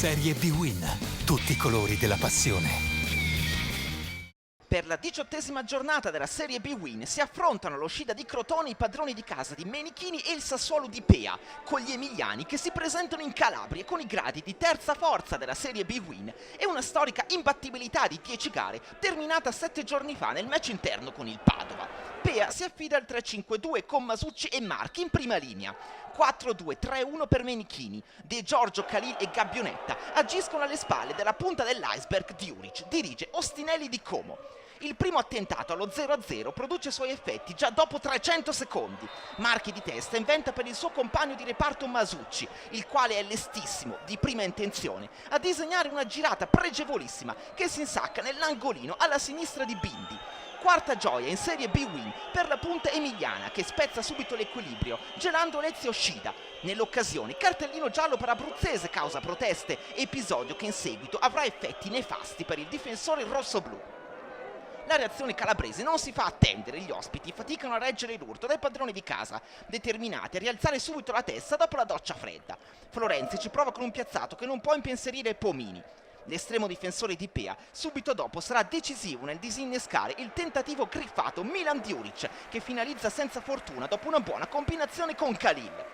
Serie B-Win. Tutti i colori della passione. Per la 18ª giornata della Serie B-Win si affrontano lo Scida di Crotone, i padroni di casa di Menichini, e il Sassuolo di Pea, con gli emiliani che si presentano in Calabria con i gradi di terza forza della Serie B-Win e una storica imbattibilità di 10 gare terminata 7 giorni fa nel match interno con il Padova. Pea si affida al 3-5-2 con Masucci e Marchi in prima linea. 4-2-3-1 per Menichini. De Giorgio, Khalil e Gabbionetta agiscono alle spalle della punta dell'iceberg Djuric, dirige Ostinelli di Como. Il primo attentato allo 0-0 produce i suoi effetti già dopo 300 secondi. Marchi di testa inventa per il suo compagno di reparto Masucci, il quale è lestissimo, di prima intenzione, a disegnare una girata pregevolissima che si insacca nell'angolino alla sinistra di Bindi. Quarta gioia in Serie B-Win per la punta emiliana, che spezza subito l'equilibrio gelando Ezio Scida. Nell'occasione cartellino giallo per Abruzzese causa proteste, episodio che in seguito avrà effetti nefasti per il difensore rossoblù. La reazione calabrese non si fa attendere, gli ospiti faticano a reggere l'urto del padrone di casa, determinati a rialzare subito la testa dopo la doccia fredda. Florenzi ci prova con un piazzato che non può impensierire Pomini. L'estremo difensore di Pea subito dopo sarà decisivo nel disinnescare il tentativo griffato Milan Djuric, che finalizza senza fortuna dopo una buona combinazione con Khalil.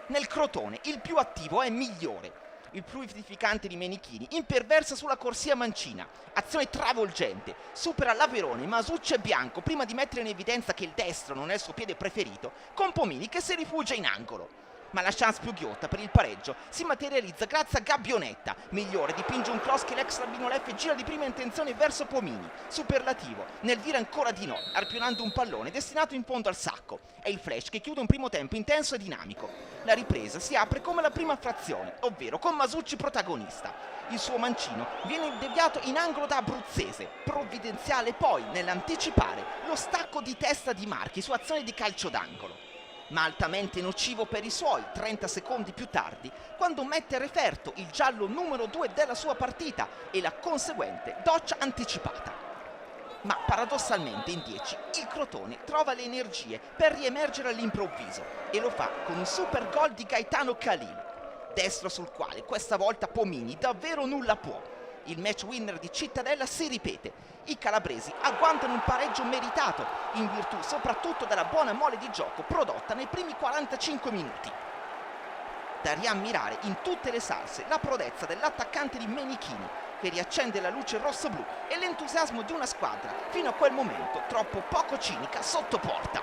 Nel Crotone il più attivo è Migliore. Il fluidificante di Menichini imperversa sulla corsia mancina, azione travolgente, supera l'Averone, Masucci e Bianco prima di mettere in evidenza che il destro non è il suo piede preferito, con Pomini che si rifugia in angolo. Ma la chance più ghiotta per il pareggio si materializza grazie a Gabbionetta. Migliore dipinge un cross che l'ex Rabinoleff gira di prima intenzione verso Pomini, superlativo nel dire ancora di no, arpionando un pallone destinato in fondo al sacco. È il flash che chiude un primo tempo intenso e dinamico. La ripresa si apre come la prima frazione, ovvero con Masucci protagonista. Il suo mancino viene deviato in angolo da Abruzzese, provvidenziale poi nell'anticipare lo stacco di testa di Marchi su azione di calcio d'angolo. Ma altamente nocivo per i suoi 30 secondi più tardi, quando mette a referto il giallo numero 2 della sua partita e la conseguente doccia anticipata. Ma paradossalmente in 10 il Crotone trova le energie per riemergere all'improvviso e lo fa con un super gol di Gaetano Khalil, destro sul quale questa volta Pomini davvero nulla può. Il match winner di Cittadella si ripete. I calabresi agguantano un pareggio meritato, in virtù soprattutto della buona mole di gioco prodotta nei primi 45 minuti. Da riammirare in tutte le salse la prodezza dell'attaccante di Menichini, che riaccende la luce rossoblù, e l'entusiasmo di una squadra fino a quel momento troppo poco cinica sotto porta.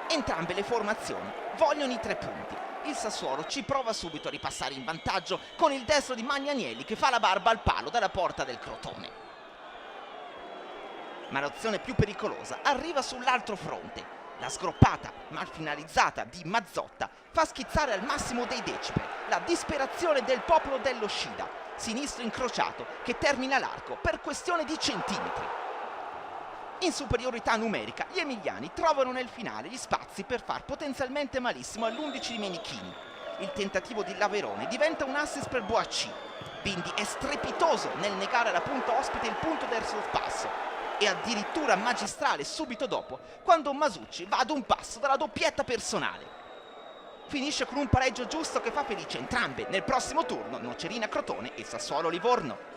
Entrambe le formazioni vogliono i 3 punti. Il Sassuolo ci prova subito a ripassare in vantaggio con il destro di Magnanielli che fa la barba al palo dalla porta del Crotone. Ma l'opzione più pericolosa arriva sull'altro fronte. La sgroppata, mal finalizzata di Mazzotta fa schizzare al massimo dei decibel la disperazione del popolo dello Scida, sinistro incrociato che termina l'arco per questione di centimetri. In superiorità numerica, gli emiliani trovano nel finale gli spazi per far potenzialmente malissimo all'11 di Menichini. Il tentativo di Laverone diventa un assist per Boacci. Bindi è strepitoso nel negare alla punta ospite il punto del sorpasso e addirittura magistrale subito dopo, quando Masucci va ad un passo dalla doppietta personale. Finisce con un pareggio giusto che fa felice entrambe. Nel prossimo turno Nocerina Crotone e Sassuolo Livorno.